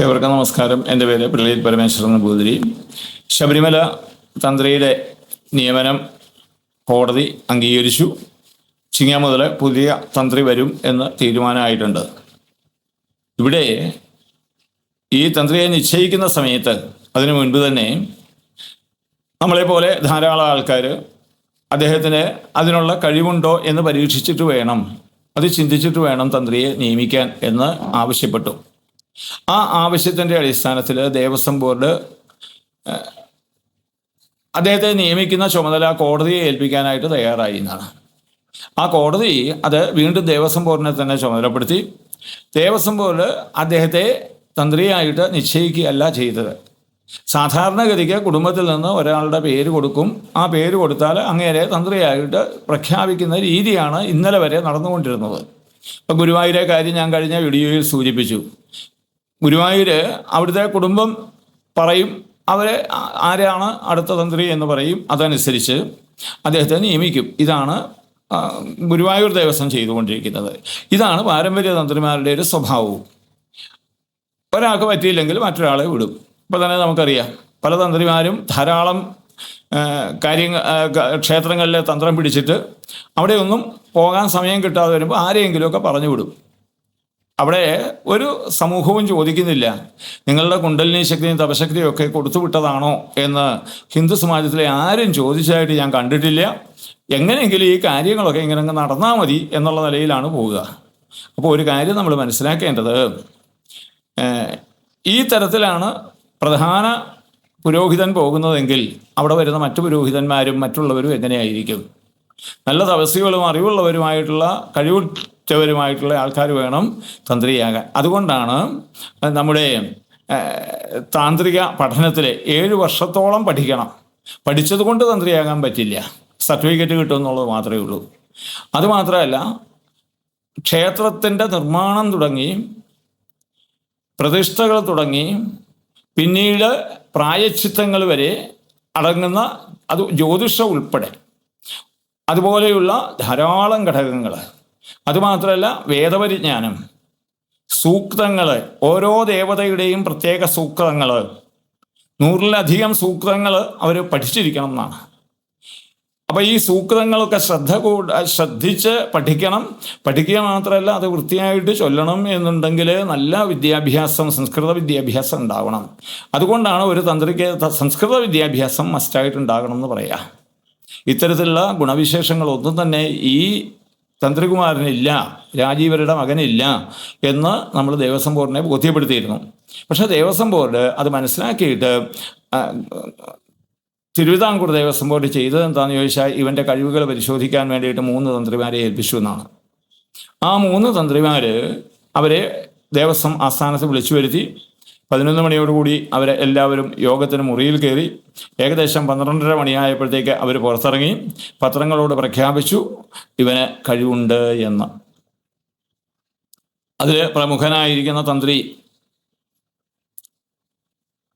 ഏവർക്കും നമസ്കാരം. എൻ്റെ പേര് പിള്ളയിൽ പരമേശ്വരൻ നമ്പൂതിരി. ശബരിമല തന്ത്രിയുടെ നിയമനം കോടതി അംഗീകരിച്ചു. ചിങ്ങ മുതൽ പുതിയ തന്ത്രി വരും എന്ന് തീരുമാനമായിട്ടുണ്ട്. ഇവിടെ ഈ തന്ത്രിയെ നിശ്ചയിക്കുന്ന സമയത്ത് അതിനു മുൻപ് തന്നെ നമ്മളെപ്പോലെ ധാരാളം ആൾക്കാർ അദ്ദേഹത്തിന് അതിനുള്ള കഴിവുണ്ടോ എന്ന് പരീക്ഷിച്ചിട്ട് വേണം, അത് ചിന്തിച്ചിട്ട് വേണം തന്ത്രിയെ നിയമിക്കാൻ എന്ന് ആവശ്യപ്പെട്ടു. ആ ആവശ്യത്തിൻ്റെ അടിസ്ഥാനത്തിൽ ദേവസ്വം ബോർഡ് അദ്ദേഹത്തെ നിയമിക്കുന്ന ചുമതല കോടതിയെ ഏൽപ്പിക്കാനായിട്ട് തയ്യാറായി എന്നാണ്. ആ കോടതി അത് വീണ്ടും ദേവസ്വം ബോർഡിനെ തന്നെ ചുമതലപ്പെടുത്തി. ദേവസ്വം ബോർഡ് അദ്ദേഹത്തെ തന്ത്രിയായിട്ട് നിശ്ചയിക്കുകയല്ല ചെയ്തത്. സാധാരണഗതിക്ക് കുടുംബത്തിൽ നിന്ന് ഒരാളുടെ പേര് കൊടുക്കും. ആ പേര് കൊടുത്താൽ അങ്ങേരെ തന്ത്രിയായിട്ട് പ്രഖ്യാപിക്കുന്ന രീതിയാണ് ഇന്നലെ വരെ നടന്നുകൊണ്ടിരുന്നത്. ഇപ്പം ഗുരുവായൂരെ കാര്യം ഞാൻ കഴിഞ്ഞ വീഡിയോയിൽ സൂചിപ്പിച്ചു. ഗുരുവായൂർ അവിടുത്തെ കുടുംബം പറയും, അവരെ ആരാണ് അടുത്ത തന്ത്രി എന്ന് പറയും, അതനുസരിച്ച് അദ്ദേഹത്തെ നിയമിക്കും. ഇതാണ് ഗുരുവായൂർ ദേവസ്വം ചെയ്തുകൊണ്ടിരിക്കുന്നത്. ഇതാണ് പാരമ്പര്യ തന്ത്രിമാരുടെ ഒരു സ്വഭാവവും. ഒരാൾക്ക് പറ്റിയില്ലെങ്കിൽ മറ്റൊരാളെ വിടും. ഇപ്പോൾ തന്നെ നമുക്കറിയാം, പല തന്ത്രിമാരും ധാരാളം ക്ഷേത്രങ്ങളിലെ തന്ത്രം പിടിച്ചിട്ട് അവിടെയൊന്നും പോകാൻ സമയം കിട്ടാതെ വരുമ്പോൾ ആരെയെങ്കിലുമൊക്കെ പറഞ്ഞു വിടും. അവിടെ ഒരു സമൂഹവും ചോദിക്കുന്നില്ല, നിങ്ങളുടെ കുണ്ടലിനി ശക്തിയും തപശക്തിയും ഒക്കെ കൊടുത്തുവിട്ടതാണോ എന്ന് ഹിന്ദു സമാജത്തിലെ ആരും ചോദിച്ചതായിട്ട് ഞാൻ കണ്ടിട്ടില്ല. എങ്ങനെയെങ്കിലും ഈ കാര്യങ്ങളൊക്കെ ഇങ്ങനെ നടന്നാൽ മതി എന്നുള്ള നിലയിലാണ് പോവുക. അപ്പോൾ ഒരു കാര്യം നമ്മൾ മനസ്സിലാക്കേണ്ടത്, ഈ തരത്തിലാണ് പ്രധാന പുരോഹിതൻ പോകുന്നതെങ്കിൽ അവിടെ വരുന്ന മറ്റു പുരോഹിതന്മാരും മറ്റുള്ളവരും എങ്ങനെയായിരിക്കും? നല്ല തപസ്വികളും അറിവുള്ളവരുമായിട്ടുള്ള കഴിവുറ്റവരുമായിട്ടുള്ള ആൾക്കാർ വേണം തന്ത്രിയാകാൻ. അതുകൊണ്ടാണ് നമ്മുടെ താന്ത്രിക പഠനത്തിൽ 7 വർഷത്തോളം പഠിക്കണം. പഠിച്ചത് കൊണ്ട് തന്ത്രിയാകാൻ പറ്റില്ല, സർട്ടിഫിക്കറ്റ് കിട്ടുമെന്നുള്ളത് മാത്രമേ ഉള്ളൂ. അതുമാത്രമല്ല, ക്ഷേത്രത്തിൻ്റെ നിർമ്മാണം തുടങ്ങി, പ്രതിഷ്ഠകൾ തുടങ്ങി, പിന്നീട് പ്രായശ്ചിത്തങ്ങൾ വരെ അടങ്ങുന്ന, അത് ജ്യോതിഷം ഉൾപ്പെടെ അതുപോലെയുള്ള ധാരാളം ഘടകങ്ങൾ. അതുമാത്രമല്ല, വേദപരിജ്ഞാനം, സൂക്തങ്ങൾ, ഓരോ ദേവതയുടെയും പ്രത്യേക സൂക്തങ്ങൾ, 100-ലധികം സൂക്തങ്ങൾ അവർ പഠിച്ചിരിക്കണം എന്നാണ്. അപ്പോൾ ഈ സൂക്തങ്ങളൊക്കെ ശ്രദ്ധിച്ച് പഠിക്കണം. പഠിക്കുക മാത്രമല്ല, അത് വൃത്തിയായിട്ട് ചൊല്ലണം എന്നുണ്ടെങ്കിൽ നല്ല വിദ്യാഭ്യാസം, സംസ്കൃത വിദ്യാഭ്യാസം ഉണ്ടാവണം. അതുകൊണ്ടാണ് ഒരു തന്ത്രിക്ക് സംസ്കൃത വിദ്യാഭ്യാസം മസ്റ്റായിട്ട് ഉണ്ടാകണം എന്ന് പറയാം. ഇത്തരത്തിലുള്ള ഗുണവിശേഷങ്ങളൊന്നും തന്നെ ഈ തന്ത്രികുമാരനില്ല, രാജീവരുടെ മകനില്ല എന്ന് നമ്മൾ ദേവസ്വം ബോർഡിനെ ബോധ്യപ്പെടുത്തിയിരുന്നു. പക്ഷേ ദേവസ്വം ബോർഡ് അത് മനസ്സിലാക്കിയിട്ട് തിരുവിതാംകൂർ ദേവസ്വം ബോർഡ് ചെയ്തത് എന്താണെന്ന് ചോദിച്ചാൽ, ഇവൻ്റെ കഴിവുകൾ പരിശോധിക്കാൻ വേണ്ടിയിട്ട് 3 തന്ത്രിമാരെ ഏൽപ്പിച്ചു എന്നാണ്. ആ 3 തന്ത്രിമാർ അവരെ ദേവസ്വം ആസ്ഥാനത്ത് വിളിച്ചു വരുത്തി. 11 മണിയോടുകൂടി അവരെ എല്ലാവരും യോഗത്തിന് മുറിയിൽ കയറി. ഏകദേശം 12:30 മണിയായപ്പോഴത്തേക്ക് അവർ പുറത്തിറങ്ങി പത്രങ്ങളോട് പ്രഖ്യാപിച്ചു, ഇവന് കഴിവുണ്ട് എന്ന്. അതിൽ പ്രമുഖനായിരിക്കുന്ന തന്ത്രി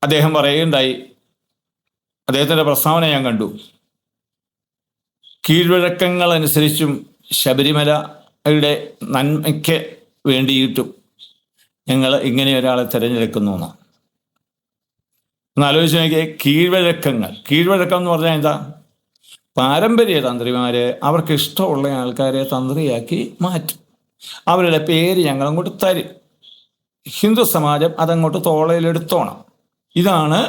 അദ്ദേഹം പറയുകയുണ്ടായി. അദ്ദേഹത്തിൻ്റെ പ്രസ്താവന ഞാൻ കണ്ടു. കീഴ്വഴക്കങ്ങളനുസരിച്ചും ശബരിമലയുടെ നന്മയ്ക്ക് വേണ്ടിയിട്ടും ഞങ്ങൾ ഇങ്ങനെ ഒരാളെ തിരഞ്ഞെടുക്കുന്നു എന്ന്. ഒന്ന് ആലോചിച്ച് നോക്കിയേ. കീഴ്വഴക്കം എന്ന് പറഞ്ഞാൽ എന്താ? പാരമ്പര്യ തന്ത്രിമാർ അവർക്ക് ഇഷ്ടമുള്ള ആൾക്കാരെ തന്ത്രിയാക്കി മാറ്റും. അവരുടെ പേര് ഞങ്ങളങ്ങോട്ട് തരും. ഹിന്ദു സമാജം അതങ്ങോട്ട് തോളയിലെടുത്തോണം. ഇതാണ്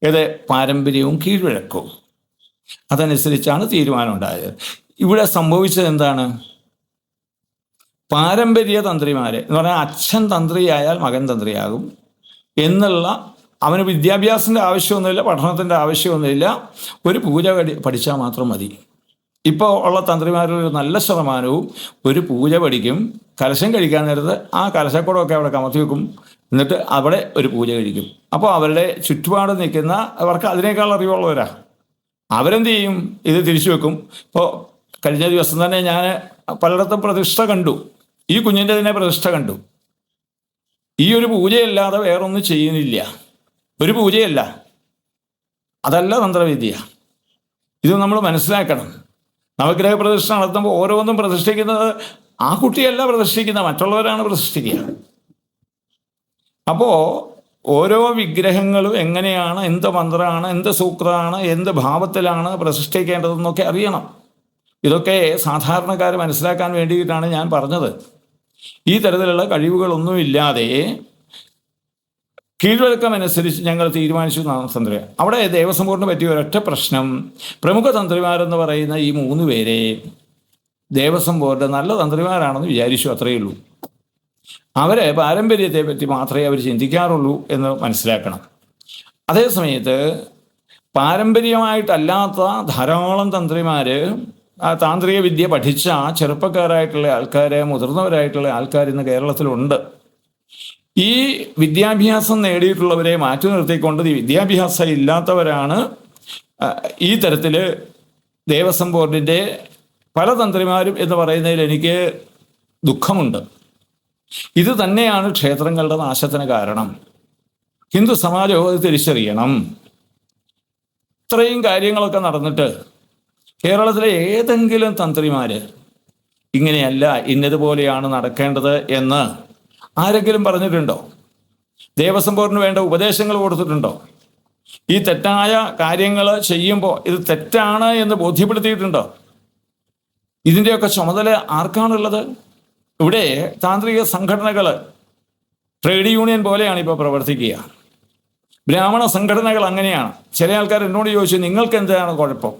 ഏത് പാരമ്പര്യവും കീഴ്വഴക്കവും. അതനുസരിച്ചാണ് തീരുമാനം ഉണ്ടായത്. ഇവിടെ സംഭവിച്ചത് എന്താണ്? പാരമ്പര്യ തന്ത്രിമാരെ എന്ന് പറഞ്ഞാൽ അച്ഛൻ തന്ത്രിയായാൽ മകൻ തന്ത്രിയാകും എന്നുള്ള, അവന് വിദ്യാഭ്യാസത്തിൻ്റെ ആവശ്യമൊന്നുമില്ല, പഠനത്തിൻ്റെ ആവശ്യമൊന്നുമില്ല, ഒരു പൂജ പഠിച്ചാൽ മാത്രം മതി. ഇപ്പോൾ ഉള്ള തന്ത്രിമാരിൽ ഒരു നല്ല ശതമാനവും ഒരു പൂജ പഠിക്കും, കലശം കഴിക്കാൻ നേരത്ത് ആ കലശക്കുടമൊക്കെ അവിടെ കമത്തി വെക്കും, എന്നിട്ട് അവിടെ ഒരു പൂജ കഴിക്കും. അപ്പോൾ അവരുടെ ചുറ്റുപാട് നിൽക്കുന്ന അവർക്ക് അതിനേക്കാൾ അറിവുള്ളവരാ. അവരെന്ത് ചെയ്യും? ഇത് തിരിച്ചു വെക്കും. ഇപ്പോൾ കഴിഞ്ഞ ദിവസം തന്നെ ഞാൻ പലയിടത്തും പ്രതിഷ്ഠ കണ്ടു. ഈ കുഞ്ഞിൻ്റെ തന്നെ പ്രതിഷ്ഠ കണ്ടു. ഈ ഒരു പൂജയല്ലാതെ വേറൊന്നും ചെയ്യുന്നില്ല. ഒരു പൂജയല്ല. അതല്ല തന്ത്രവിദ്യ. ഇത് നമ്മൾ മനസ്സിലാക്കണം. നവഗ്രഹ പ്രതിഷ്ഠ നടത്തുമ്പോൾ ഓരോന്നും പ്രതിഷ്ഠിക്കുന്നത് ആ കുട്ടിയല്ല പ്രതിഷ്ഠിക്കുന്നത്, മറ്റുള്ളവരാണ് പ്രതിഷ്ഠിക്കുക. അപ്പോൾ ഓരോ വിഗ്രഹങ്ങളും എങ്ങനെയാണ്, എന്ത് മന്ത്രമാണ്, എന്ത് സൂക്തമാണ്, എന്ത് ഭാവത്തിലാണ് പ്രതിഷ്ഠിക്കേണ്ടതെന്നൊക്കെ അറിയണം. ഇതൊക്കെ സാധാരണക്കാർ മനസ്സിലാക്കാൻ വേണ്ടിയിട്ടാണ് ഞാൻ പറഞ്ഞത്. ഈ തരത്തിലുള്ള കഴിവുകളൊന്നുമില്ലാതെ കീഴ്വഴക്കമനുസരിച്ച് ഞങ്ങൾ തീരുമാനിച്ചു തന്ത്രി. അവിടെ ദേവസ്വം ബോർഡിന് പറ്റിയ ഒരൊറ്റ പ്രശ്നം, പ്രമുഖ തന്ത്രിമാരെന്ന് പറയുന്ന ഈ 3 പേരെ ദേവസ്വം ബോർഡ് നല്ല തന്ത്രിമാരാണെന്ന് വിചാരിച്ചു, അത്രയേ ഉള്ളൂ. അവരെ പാരമ്പര്യത്തെ പറ്റി മാത്രമേ അവർ ചിന്തിക്കാറുള്ളൂ എന്ന് മനസ്സിലാക്കണം. അതേസമയത്ത് പാരമ്പര്യമായിട്ടല്ലാത്ത ധാരാളം തന്ത്രിമാർ, ആ താന്ത്രിക വിദ്യ പഠിച്ച ചെറുപ്പക്കാരായിട്ടുള്ള ആൾക്കാർ, മുതിർന്നവരായിട്ടുള്ള ആൾക്കാർ ഇന്ന് കേരളത്തിലുണ്ട്. ഈ വിദ്യാഭ്യാസം നേടിയിട്ടുള്ളവരെ മാറ്റി നിർത്തിക്കൊണ്ട് ഈ വിദ്യാഭ്യാസം ഇല്ലാത്തവരാണ് ഈ തരത്തിൽ ദേവസ്വം ബോർഡിൻ്റെ പല തന്ത്രിമാരും എന്ന് പറയുന്നതിൽ എനിക്ക് ദുഃഖമുണ്ട്. ഇത് തന്നെയാണ് ക്ഷേത്രങ്ങളുടെ നാശത്തിന് കാരണം. ഹിന്ദു സമാജം അത് തിരിച്ചറിയണം. ഇത്രയും കാര്യങ്ങളൊക്കെ നടന്നിട്ട് കേരളത്തിലെ ഏതെങ്കിലും തന്ത്രിമാർ ഇങ്ങനെയല്ല, ഇന്നതുപോലെയാണ് നടക്കേണ്ടത് എന്ന് ആരെങ്കിലും പറഞ്ഞിട്ടുണ്ടോ? ദേവസ്വം ബോർഡിന് വേണ്ട ഉപദേശങ്ങൾ കൊടുത്തിട്ടുണ്ടോ? ഈ തെറ്റായ കാര്യങ്ങൾ ചെയ്യുമ്പോൾ ഇത് തെറ്റാണ് എന്ന് ബോധ്യപ്പെടുത്തിയിട്ടുണ്ടോ? ഇതിൻ്റെയൊക്കെ ചുമതല ആർക്കാണുള്ളത്? ഇവിടെ താന്ത്രിക സംഘടനകൾ ട്രേഡ് യൂണിയൻ പോലെയാണ് ഇപ്പോൾ പ്രവർത്തിക്കുക. ബ്രാഹ്മണ സംഘടനകൾ അങ്ങനെയാണ്. ചില ആൾക്കാർ എന്നോട് ചോദിച്ചു, നിങ്ങൾക്ക് എന്താണ് കുഴപ്പം?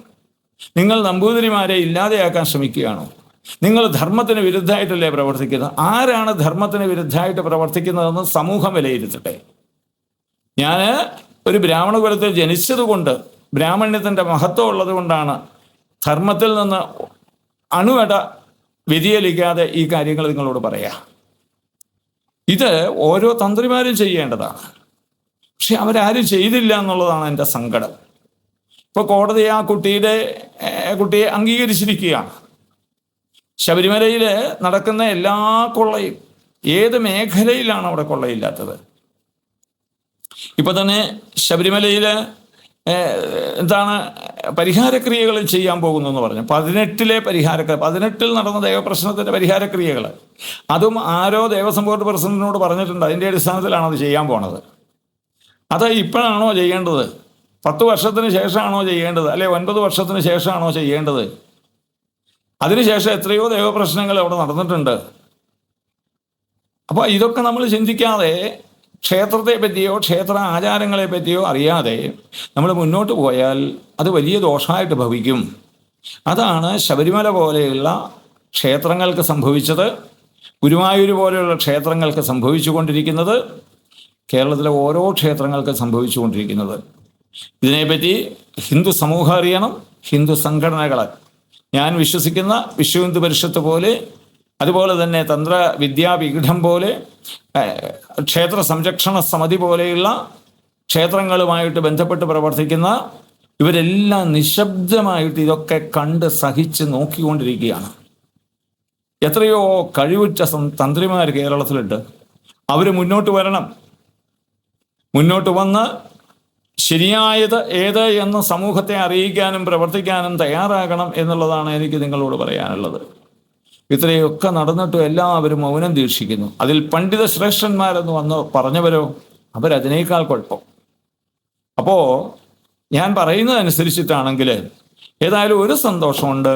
നിങ്ങൾ നമ്പൂതിരിമാരെ ഇല്ലാതെയാക്കാൻ ശ്രമിക്കുകയാണോ? നിങ്ങൾ ധർമ്മത്തിന് വിരുദ്ധമായിട്ടല്ലേ പ്രവർത്തിക്കുന്നത്? ആരാണ് ധർമ്മത്തിന് വിരുദ്ധമായിട്ട് പ്രവർത്തിക്കുന്നതെന്ന് സമൂഹം വിലയിരുത്തട്ടെ. ഞാൻ ഒരു ബ്രാഹ്മണ കുലത്തിൽ ജനിച്ചതുകൊണ്ട്, ബ്രാഹ്മണ്യത്തിൻ്റെ മഹത്വം ഉള്ളത് കൊണ്ടാണ് ധർമ്മത്തിൽ നിന്ന് അണുവട വ്യതിചലിക്കാതെ ഈ കാര്യങ്ങൾ നിങ്ങളോട് പറയാം. ഇത് ഓരോ തന്ത്രിമാരും ചെയ്യേണ്ടതാണ്. പക്ഷെ അവരാരും ചെയ്തില്ല എന്നുള്ളതാണ് എൻ്റെ സങ്കടം. ഇപ്പോൾ കോടതി ആ കുട്ടിയെ അംഗീകരിച്ചിരിക്കുകയാണ്. ശബരിമലയിൽ നടക്കുന്ന എല്ലാ കൊള്ളയും, ഏത് മേഖലയിലാണ് അവിടെ കൊള്ളയില്ലാത്തത്? ഇപ്പൊ തന്നെ ശബരിമലയിൽ പരിഹാരക്രിയകൾ ചെയ്യാൻ പോകുന്നു എന്ന് പറഞ്ഞു. 18 നടന്ന ദേവപ്രശ്നത്തിൻ്റെ പരിഹാരക്രിയകൾ, അതും ആരോ ദേവസ്വം ബോർഡ് പ്രസിഡന്റിനോട് പറഞ്ഞിട്ടുണ്ട്. അതിൻ്റെ അടിസ്ഥാനത്തിലാണ് അത് ചെയ്യാൻ പോണത്. അത് ഇപ്പോഴാണോ ചെയ്യേണ്ടത്? 10 വർഷത്തിന് ശേഷമാണോ ചെയ്യേണ്ടത്? അല്ലെ 9 വർഷത്തിന് ശേഷമാണോ ചെയ്യേണ്ടത്? അതിനുശേഷം എത്രയോ ദേവപ്രശ്നങ്ങൾ അവിടെ നടന്നിട്ടുണ്ട്. അപ്പോൾ ഇതൊക്കെ നമ്മൾ ചിന്തിക്കാതെ, ക്ഷേത്രത്തെ പറ്റിയോ ക്ഷേത്ര ആചാരങ്ങളെ പറ്റിയോ അറിയാതെ നമ്മൾ മുന്നോട്ട് പോയാൽ അത് വലിയ ദോഷമായിട്ട് ഭവിക്കും. അതാണ് ശബരിമല പോലെയുള്ള ക്ഷേത്രങ്ങൾക്ക് സംഭവിച്ചത്. ഗുരുവായൂർ പോലെയുള്ള ക്ഷേത്രങ്ങൾക്ക് സംഭവിച്ചു കൊണ്ടിരിക്കുന്നത്. കേരളത്തിലെ ഓരോ ക്ഷേത്രങ്ങൾക്ക് സംഭവിച്ചു കൊണ്ടിരിക്കുന്നത്. ഇതിനെപ്പറ്റി ഹിന്ദു സമൂഹം അറിയണം. ഹിന്ദു സംഘടനകൾ, ഞാൻ വിശ്വസിക്കുന്ന വിശ്വ ഹിന്ദു പരിഷത്ത് പോലെ, അതുപോലെ തന്നെ തന്ത്ര വിദ്യാപീഠം പോലെ, ക്ഷേത്ര സംരക്ഷണ സമിതി പോലെയുള്ള ക്ഷേത്രങ്ങളുമായിട്ട് ബന്ധപ്പെട്ട് പ്രവർത്തിക്കുന്ന ഇവരെല്ലാം നിശബ്ദമായിട്ട് ഇതൊക്കെ കണ്ട് സഹിച്ച് നോക്കിക്കൊണ്ടിരിക്കുകയാണ്. എത്രയോ കഴിവുറ്റ തന്ത്രിമാർ കേരളത്തിലുണ്ട്. അവർ മുന്നോട്ട് വരണം. മുന്നോട്ട് വന്ന് ശരിയായത് ഏത് എന്ന് സമൂഹത്തെ അറിയിക്കാനും പ്രവർത്തിക്കാനും തയ്യാറാകണം എന്നുള്ളതാണ് എനിക്ക് നിങ്ങളോട് പറയാനുള്ളത്. ഇത്രയൊക്കെ നടന്നിട്ടും എല്ലാവരും മൗനം ദീക്ഷിക്കുന്നു. അതിൽ പണ്ഡിത ശ്രേഷ്ഠന്മാരെന്ന് വന്ന് പറഞ്ഞവരോ, അവരതിനേക്കാൾ കുഴപ്പം. അപ്പോൾ ഞാൻ പറയുന്നതനുസരിച്ചിട്ടാണെങ്കിൽ ഏതായാലും ഒരു സന്തോഷമുണ്ട്.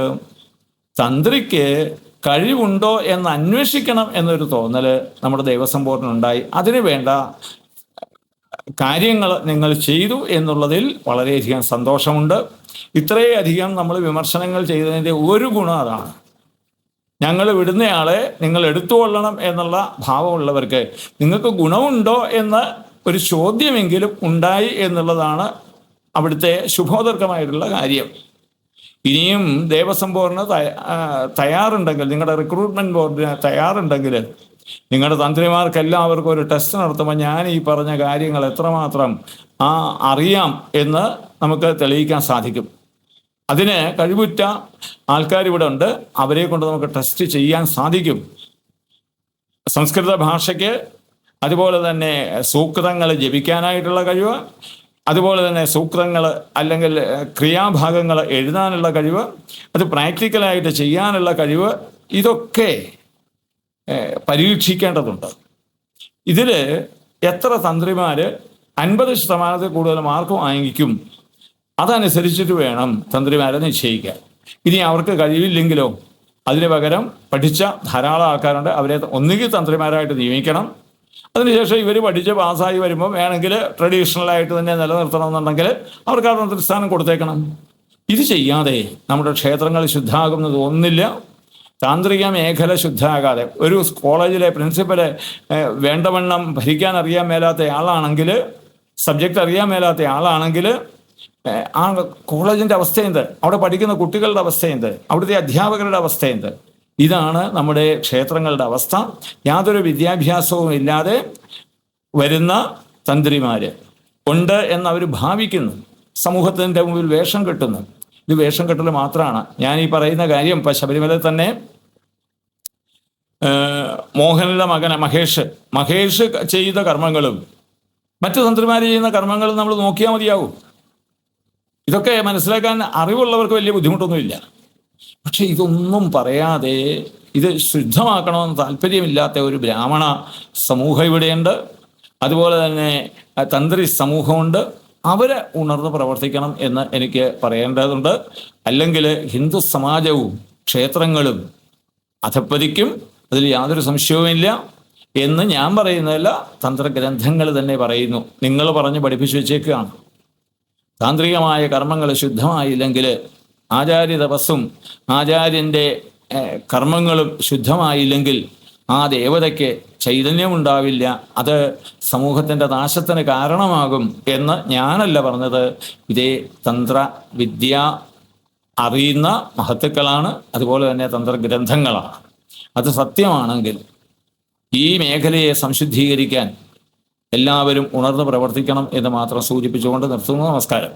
തന്ത്രിക്ക് കഴിവുണ്ടോ എന്ന് അന്വേഷിക്കണം എന്നൊരു തോന്നൽ നമ്മുടെ ദേവസ്വം ബോർഡിനുണ്ടായി. അതിനു വേണ്ട കാര്യങ്ങൾ നിങ്ങൾ ചെയ്തു എന്നുള്ളതിൽ വളരെയധികം സന്തോഷമുണ്ട്. ഇത്രയധികം നമ്മൾ വിമർശനങ്ങൾ ചെയ്തതിൻ്റെ ഒരു ഗുണം അതാണ്. ഞങ്ങൾ വിടുന്നയാളെ നിങ്ങൾ എടുത്തുകൊള്ളണം എന്നുള്ള ഭാവമുള്ളവർക്ക് നിങ്ങൾക്ക് ഗുണമുണ്ടോ എന്ന ഒരു ചോദ്യമെങ്കിലും ഉണ്ടായി എന്നുള്ളതാണ് അവിടുത്തെ ശുഭോദർക്കമായിട്ടുള്ള കാര്യം. ഇനിയും ദേവസ്വം ബോർഡിന് തയ്യാറുണ്ടെങ്കിൽ, നിങ്ങളുടെ റിക്രൂട്ട്മെൻറ്റ് ബോർഡിന് തയ്യാറുണ്ടെങ്കിൽ, നിങ്ങളുടെ തന്ത്രിമാർക്കെല്ലാവർക്കും ഒരു ടെസ്റ്റ് നടത്തുമ്പോൾ ഞാൻ ഈ പറഞ്ഞ കാര്യങ്ങൾ എത്രമാത്രം അറിയാം എന്ന് നമുക്ക് തെളിയിക്കാൻ സാധിക്കും. അതിന് കഴിവുറ്റ ആൾക്കാരിവിടെ ഉണ്ട്. അവരെ കൊണ്ട് നമുക്ക് ടെസ്റ്റ് ചെയ്യാൻ സാധിക്കും. സംസ്കൃത ഭാഷയ്ക്ക്, അതുപോലെ തന്നെ സൂക്തങ്ങൾ ജപിക്കാനായിട്ടുള്ള കഴിവ്, അതുപോലെ തന്നെ സൂക്തങ്ങൾ അല്ലെങ്കിൽ ക്രിയാഭാഗങ്ങൾ എഴുതാനുള്ള കഴിവ്, അത് പ്രാക്ടിക്കലായിട്ട് ചെയ്യാനുള്ള കഴിവ്, ഇതൊക്കെ പരീക്ഷിക്കേണ്ടതുണ്ട്. ഇതിൽ എത്ര തന്ത്രിമാർ 50% കൂടുതൽ മാർക്ക് വാങ്ങിക്കും, അതനുസരിച്ചിട്ട് വേണം തന്ത്രിമാരെ നിശ്ചയിക്കാൻ. ഇനി അവർക്ക് കഴിവില്ലെങ്കിലോ അതിന് പകരം പഠിച്ച ധാരാളം ആൾക്കാരുണ്ട്, അവരെ ഒന്നുകിൽ തന്ത്രിമാരായിട്ട് നിയമിക്കണം. അതിനുശേഷം ഇവർ പഠിച്ച് പാസ്സായി വരുമ്പോൾ വേണമെങ്കിൽ ട്രഡീഷണലായിട്ട് തന്നെ നിലനിർത്തണമെന്നുണ്ടെങ്കിൽ അവർക്ക് ആ തന്ത്രിസ്ഥാനം കൊടുത്തേക്കണം. ഇത് ചെയ്യാതെ നമ്മുടെ ക്ഷേത്രങ്ങൾ ശുദ്ധമാകുന്നത് ഒന്നില്ല. താന്ത്രിക മേഖല ശുദ്ധമാകാതെ ഒരു കോളേജിലെ പ്രിൻസിപ്പല് വേണ്ടവണ്ണം ഭരിക്കാൻ അറിയാൻ മേലാത്ത ആളാണെങ്കിൽ, സബ്ജക്റ്റ് അറിയാൻ മേലാത്ത ആളാണെങ്കിൽ ആ കോളേജിൻ്റെ അവസ്ഥയെന്ത്, അവിടെ പഠിക്കുന്ന കുട്ടികളുടെ അവസ്ഥയെന്ത്, അവിടുത്തെ അധ്യാപകരുടെ അവസ്ഥയെന്ത്? ഇതാണ് നമ്മുടെ ക്ഷേത്രങ്ങളുടെ അവസ്ഥ. യാതൊരു വിദ്യാഭ്യാസവും ഇല്ലാതെ വരുന്ന തന്ത്രിമാർ ഉണ്ട് എന്നവർ ഭാവിക്കുന്നു. സമൂഹത്തിൻ്റെ മുമ്പിൽ വേഷം കെട്ടുന്നു. ഇത് വേഷം കെട്ടൽ മാത്രമാണ്. ഞാൻ ഈ പറയുന്ന കാര്യം ഇപ്പം ശബരിമലയിൽ തന്നെ മോഹനിലെ മകൻ മഹേഷ് ചെയ്ത കർമ്മങ്ങളും മറ്റു തന്ത്രിമാർ ചെയ്യുന്ന കർമ്മങ്ങളും നമ്മൾ നോക്കിയാൽ മതിയാവും. ഇതൊക്കെ മനസ്സിലാക്കാൻ അറിവുള്ളവർക്ക് വലിയ ബുദ്ധിമുട്ടൊന്നുമില്ല. പക്ഷെ ഇതൊന്നും പറയാതെ ഇത് ശുദ്ധമാക്കണമെന്ന് താല്പര്യമില്ലാത്ത ഒരു ബ്രാഹ്മണ സമൂഹം ഇവിടെയുണ്ട്. അതുപോലെ തന്നെ തന്ത്രി സമൂഹമുണ്ട്. അവരെ ഉണർന്ന് പ്രവർത്തിക്കണം എന്ന് എനിക്ക് പറയേണ്ടതുണ്ട്. അല്ലെങ്കിൽ ഹിന്ദു സമാജവും ക്ഷേത്രങ്ങളും അധപ്പതിക്കും, അതിൽ യാതൊരു സംശയവുമില്ല എന്ന് ഞാൻ പറയുന്നതല്ല, തന്ത്രഗ്രന്ഥങ്ങൾ തന്നെ പറയുന്നു. നിങ്ങൾ പറഞ്ഞ് പഠിപ്പിച്ചു വെച്ചേക്കുകയാണ്. താന്ത്രികമായ കർമ്മങ്ങൾ ശുദ്ധമായില്ലെങ്കിൽ, ആചാര്യ തപസ്സും ആചാര്യൻ്റെ കർമ്മങ്ങളും ശുദ്ധമായില്ലെങ്കിൽ ആ ദേവതയ്ക്ക് ചൈതന്യമുണ്ടാവില്ല. അത് സമൂഹത്തിൻ്റെ നാശത്തിന് കാരണമാകും എന്ന് ഞാനല്ല പറഞ്ഞത്. ഇതേ തന്ത്രവിദ്യ അറിയുന്ന മഹത്തുക്കളാണ്, അതുപോലെ തന്നെ തന്ത്രഗ്രന്ഥങ്ങളാണ്. അത് സത്യമാണെങ്കിൽ ഈ മേഖലയെ സംശുദ്ധീകരിക്കാൻ എല്ലാവരും ഉണർന്ന് പ്രവർത്തിക്കണം എന്ന് മാത്രം സൂചിപ്പിച്ചുകൊണ്ട് നിർത്തുന്നു. നമസ്കാരം.